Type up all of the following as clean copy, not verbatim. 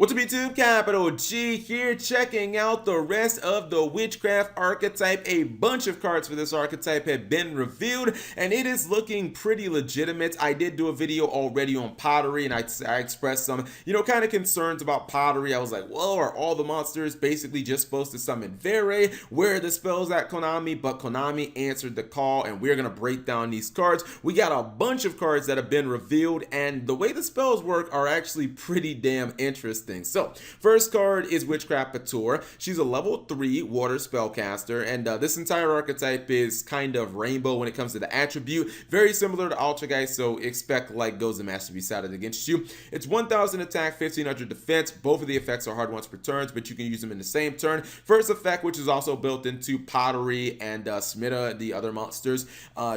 What's up YouTube, Capital G here, checking out the rest of the Witchcraft archetype. A bunch of cards for this archetype have been revealed, and it is looking pretty legitimate. I did do a video already on pottery, and I expressed some, kind of concerns about pottery. I was like, well, are all the monsters basically just supposed to summon Vere? Where are the spells at Konami? But Konami answered the call, and we're going to break down these cards. We got a bunch of cards that have been revealed, and the way the spells work are actually pretty damn interesting. So, first card is Witchcraft Patur. She's a level 3 water spellcaster, and this entire archetype is kind of rainbow when it comes to the attribute. Very similar to Ultrageist, so expect like Goes the Master to be sided against you. It's 1000 attack, 1500 defense. Both of the effects are hard once per turn, but you can use them in the same turn. First effect, which is also built into Pottery and Smita, the other monsters.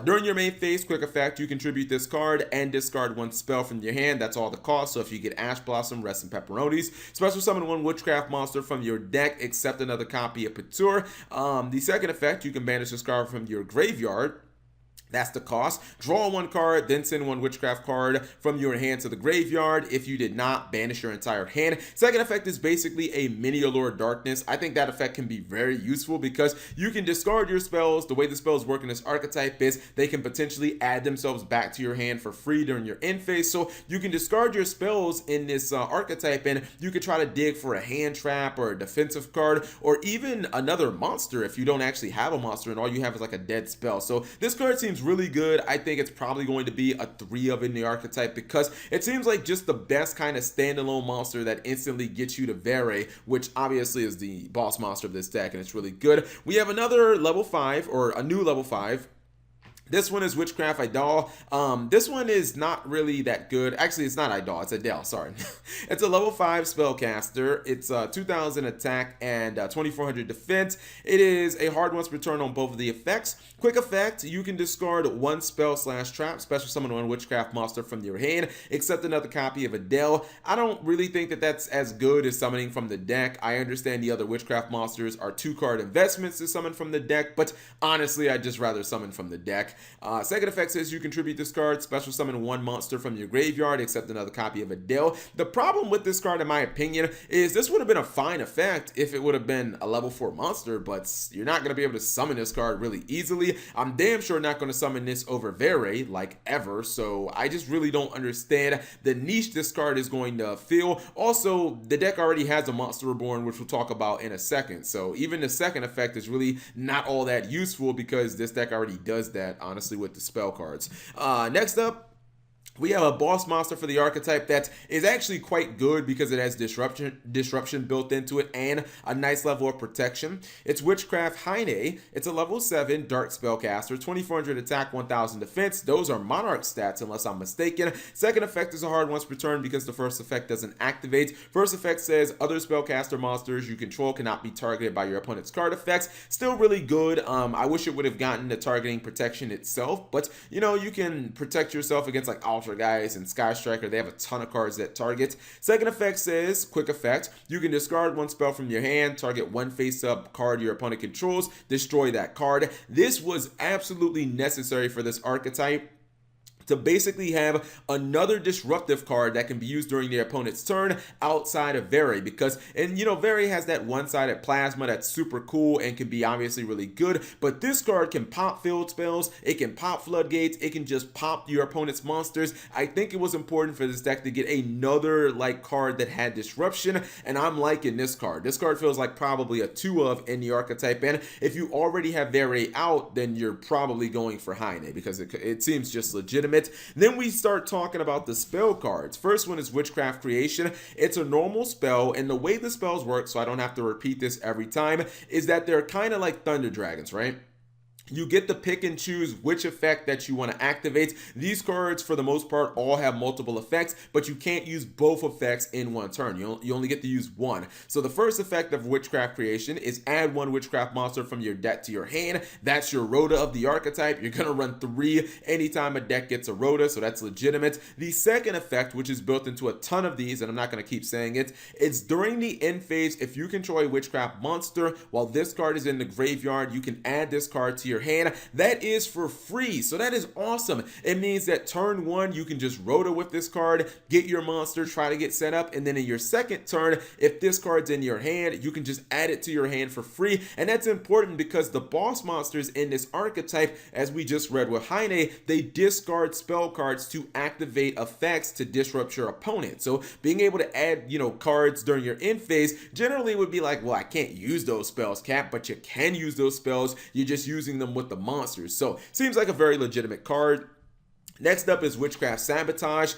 During your main phase, quick effect, you contribute this card and discard one spell from your hand. That's all the cost. So if you get Ash Blossom, Rest and Pepperonis, special summon one Witchcraft monster from your deck, except another copy of Patur. The second effect, you can banish this card from your graveyard. That's the cost. Draw one card, then send one Witchcraft card from your hand to the graveyard. If you did not, banish your entire hand. Second effect is basically a mini Allure Darkness. I think that effect can be very useful because you can discard your spells. The way the spells work in this archetype is they can potentially add themselves back to your hand for free during your end phase. So you can discard your spells in this archetype, and you can try to dig for a hand trap or a defensive card or even another monster if you don't actually have a monster and all you have is like a dead spell. So this card seems really good. I think it's probably going to be a 3 of in the archetype because it seems like just the best kind of standalone monster that instantly gets you to Vere, which obviously is the boss monster of this deck, and it's really good. We have another level 5, or a new level 5. This one is Witchcraft Idol. This one is not really that good. Actually, it's not Idol, it's Idol, sorry. It's a level 5 spellcaster. It's 2000 attack and 2400 defense. It is a hard once per turn on both of the effects. Quick effect, you can discard one spell / trap, special summon one Witchcraft monster from your hand, except another copy of Adele. I don't really think that that's as good as summoning from the deck. I understand the other Witchcraft monsters are 2-card investments to summon from the deck, but honestly, I'd just rather summon from the deck. Second effect says you contribute this card, special summon one monster from your graveyard, except another copy of Adele. The problem with this card, in my opinion, is this would have been a fine effect if it would have been a level 4 monster, but you're not going to be able to summon this card really easily. I'm damn sure not going to summon this over Vere, like ever, so I just really don't understand the niche this card is going to fill. Also, the deck already has a Monster Reborn, which we'll talk about in a second, so even the second effect is really not all that useful because this deck already does that, honestly, with the spell cards. Next up, we have a boss monster for the archetype that is actually quite good because it has disruption built into it and a nice level of protection. It's Witchcraft Heine. It's a level 7 dark spellcaster, 2400 attack, 1000 defense. Those are Monarch stats unless I'm mistaken. Second effect is a hard once per turn because the first effect doesn't activate. First effect says other spellcaster monsters you control cannot be targeted by your opponent's card effects. Still really good. I wish it would have gotten the targeting protection itself, but you can protect yourself against like Ultrageist and Sky Striker. They have a ton of cards that target. Second effect says, quick effect, you can discard one spell from your hand, target one face-up card your opponent controls, destroy that card. This was absolutely necessary for this archetype to basically have another disruptive card that can be used during their opponent's turn outside of Vere, because Vere has that one-sided plasma that's super cool and can be obviously really good, but this card can pop field spells, it can pop floodgates, it can just pop your opponent's monsters. I think it was important for this deck to get another card that had disruption, and I'm liking this card. This card feels like probably a 2 of in the archetype, and if you already have Vere out, then you're probably going for Heine because it seems just legitimate. Then we start talking about the spell cards. First one is Witchcraft Creation. It's a normal spell, and the way the spells work, so I don't have to repeat this every time, is that they're kind of like Thunder Dragons, right? You get to pick and choose which effect that you want to activate. These cards, for the most part, all have multiple effects, but you can't use both effects in one turn. You only get to use one. So the first effect of Witchcraft Creation is add one Witchcraft monster from your deck to your hand. That's your Rhoda of the archetype. You're going to run 3 anytime a deck gets a Rhoda, so that's legitimate. The second effect, which is built into a ton of these, and I'm not going to keep saying it, it's during the end phase. If you control a Witchcraft monster while this card is in the graveyard, you can add this card to your hand. That is for free, so that is awesome. It means that turn one, you can just roto with this card, get your monster, try to get set up, and then in your second turn, if this card's in your hand, you can just add it to your hand for free. And that's important because the boss monsters in this archetype, as we just read with Heine, they discard spell cards to activate effects to disrupt your opponent. So being able to add, cards during your end phase generally would be like, well, I can't use those spells, Cap, but you can use those spells. You're just using them with the monsters. So seems like a very legitimate card. Next up is Witchcraft Sabotage.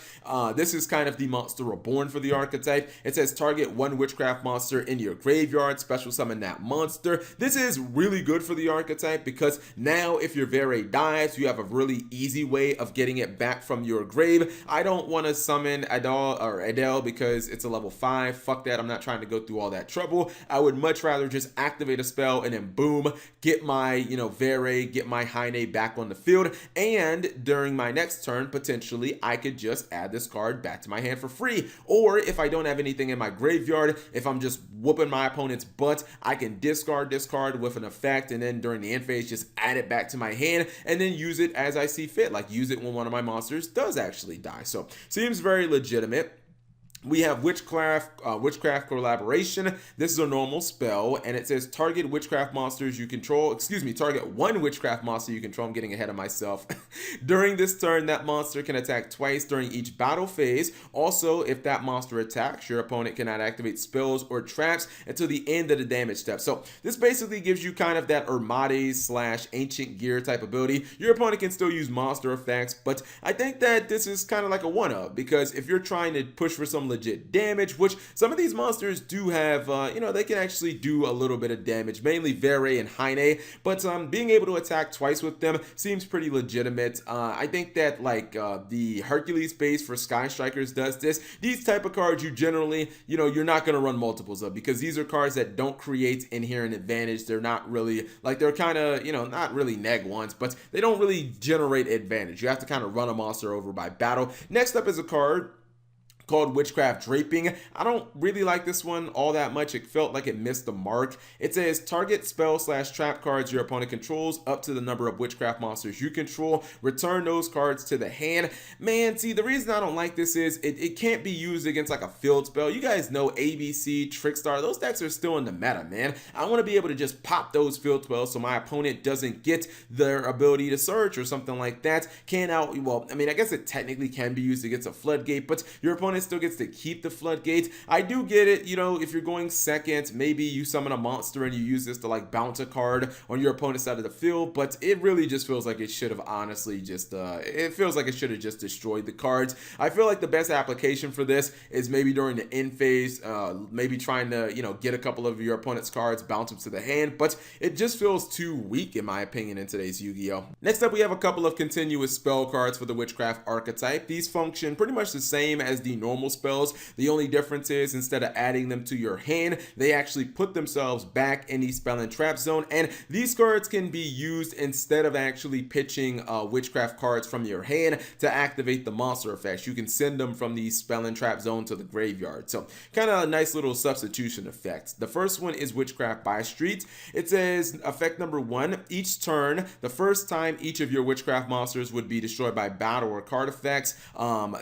This is kind of the monster reborn for the archetype. It says target one Witchcraft monster in your graveyard, special summon that monster. This is really good for the archetype because now if your Vere dies, you have a really easy way of getting it back from your grave. I don't want to summon Adele because it's a level 5. Fuck that, I'm not trying to go through all that trouble. I would much rather just activate a spell and then boom, get my, Vere, get my Heine back on the field. And during my next turn, potentially I could just add this card back to my hand for free. Or if I don't have anything in my graveyard, if I'm just whooping my opponent's butt, I can discard this card with an effect, and then during the end phase just add it back to my hand and then use it as I see fit, like use it when one of my monsters does actually die. So seems very legitimate. We have Witchcraft Collaboration. This is a normal spell, and it says target witchcraft monsters you control. Target one witchcraft monster you control. I'm getting ahead of myself. During this turn, that monster can attack twice during each battle phase. Also, if that monster attacks, your opponent cannot activate spells or traps until the end of the damage step. So this basically gives you kind of that Ermades / Ancient Gear type ability. Your opponent can still use monster effects, but I think that this is kind of like a one-up, because if you're trying to push for some legit damage, which some of these monsters do have, they can actually do a little bit of damage, mainly Vere and Heine, but being able to attack twice with them seems pretty legitimate. I think that the Hercules base for Sky Strikers does this. These type of cards you generally, you're not going to run multiples of, because these are cards that don't create inherent advantage. They're not really, they're kind of, not really neg ones, but they don't really generate advantage. You have to kind of run a monster over by battle. Next up is a card called Witchcraft Draping. I don't really like this one all that much. It felt like it missed the mark. It says target spell / trap cards your opponent controls up to the number of witchcraft monsters you control. Return those cards to the hand. Man, see, the reason I don't like this is it can't be used against like a field spell. You guys know ABC, Trickstar, those decks are still in the meta, man. I want to be able to just pop those field spells so my opponent doesn't get their ability to search or something like that. I guess it technically can be used against a floodgate, but your opponent still gets to keep the floodgate. I do get it, if you're going second, maybe you summon a monster and you use this to bounce a card on your opponent's side of the field, but it really just feels like it should have honestly just destroyed the cards. I feel like the best application for this is maybe during the end phase, maybe trying to, get a couple of your opponent's cards, bounce them to the hand, but it just feels too weak in my opinion in today's Yu-Gi-Oh! Next up, we have a couple of continuous spell cards for the Witchcraft archetype. These function pretty much the same as the normal spells. The only difference is instead of adding them to your hand, they actually put themselves back in the spell and trap zone, and these cards can be used instead of actually pitching witchcraft cards from your hand to activate the monster effects. You can send them from the spell and trap zone to the graveyard. So kind of a nice little substitution effect. The first one is Witchcraft by Street. It says effect number 1, each turn, the first time each of your witchcraft monsters would be destroyed by battle or card effects,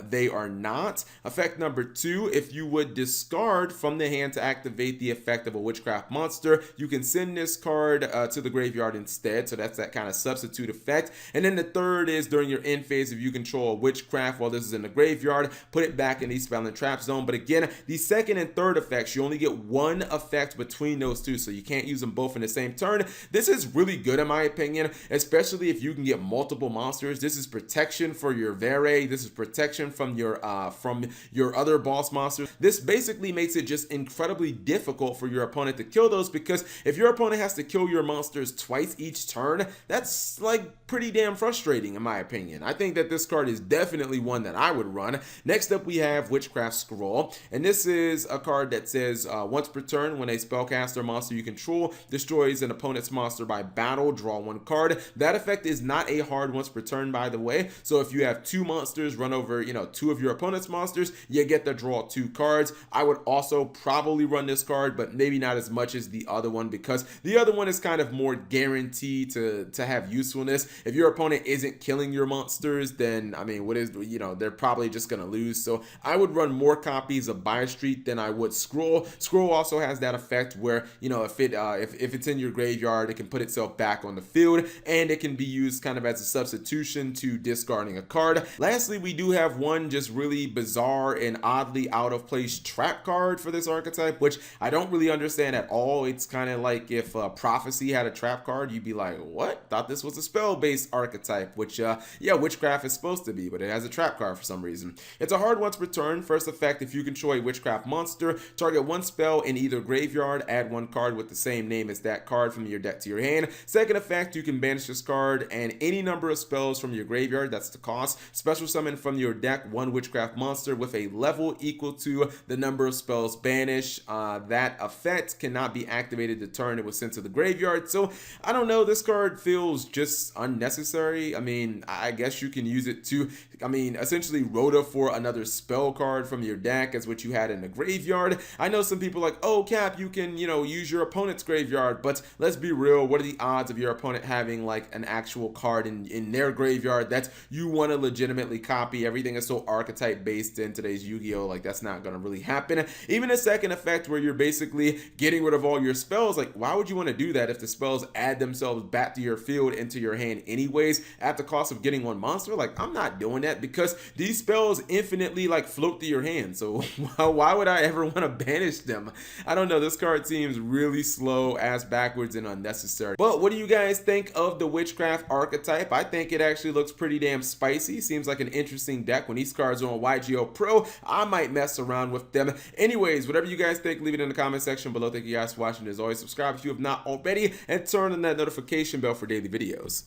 they are not. Effect number 2, if you would discard from the hand to activate the effect of a witchcraft monster, you can send this card to the graveyard instead. So that's that kind of substitute effect. And then the third is during your end phase, if you control a witchcraft while this is in the graveyard, put it back in the spell and trap zone. But again, the second and third effects, you only get one effect between those two, so you can't use them both in the same turn. This is really good in my opinion, especially if you can get multiple monsters. This is protection for your Vere. This is protection from your other boss monsters. This basically makes it just incredibly difficult for your opponent to kill those, because if your opponent has to kill your monsters twice each turn, that's pretty damn frustrating in my opinion. I think that this card is definitely one that I would run. Next up, we have Witchcraft Scroll, and this is a card that says once per turn, when a spellcaster monster you control destroys an opponent's monster by battle, draw one card. That effect is not a hard once per turn, by the way. So if you have two monsters run over, two of your opponent's monsters, monsters, you get to draw 2 cards. I would also probably run this card, but maybe not as much as the other one, because the other one is kind of more guaranteed to have usefulness. If your opponent isn't killing your monsters, then I mean, what is, you know, they're probably just gonna lose. So I would run more copies of Buy Street than I would Scroll. Scroll also has that effect where, you know, if it's in your graveyard, it can put itself back on the field, and it can be used kind of as a substitution to discarding a card. Lastly, we do have one just really bizarre and oddly out of place trap card for this archetype, which I don't really understand at all. It's kind of like if Prophecy had a trap card, you'd be like, what? Thought this was a spell-based archetype, which yeah, Witchcraft is supposed to be, but it has a trap card for some reason. It's a hard one to return. First effect, if you control a Witchcraft monster, target 1 spell in either graveyard, add 1 card with the same name as that card from your deck to your hand. Second effect, you can banish this card and any number of spells from your graveyard, that's the cost. Special summon from your deck 1 Witchcraft monster with a level equal to the number of spells banished. That effect cannot be activated the turn it was sent to the graveyard. So I don't know, this card feels just unnecessary. I mean, I guess you can use it to, I mean, essentially Rhoda for another spell card from your deck as what you had in the graveyard. I know some people are like, oh Cap, you can, you know, use your opponent's graveyard, but let's be real, what are the odds of your opponent having like an actual card in their graveyard that you want to legitimately copy? Everything is so archetype based in today's Yu-Gi-Oh! Like, that's not gonna really happen. Even a second effect where you're basically getting rid of all your spells, like, why would you want to do that if the spells add themselves back to your field into your hand anyways at the cost of getting 1 monster? Like, I'm not doing that because these spells infinitely like float through your hand, so why would I ever want to banish them? I don't know, this card seems really slow, ass backwards, and unnecessary. But what do you guys think of the Witchcraft archetype? I think it actually looks pretty damn spicy. Seems like an interesting deck. When these cards are on YGO Pro, I might mess around with them. Anyways, whatever you guys think, leave it in the comment section below. Thank you guys for watching. As always, subscribe if you have not already, and turn on that notification bell for daily videos.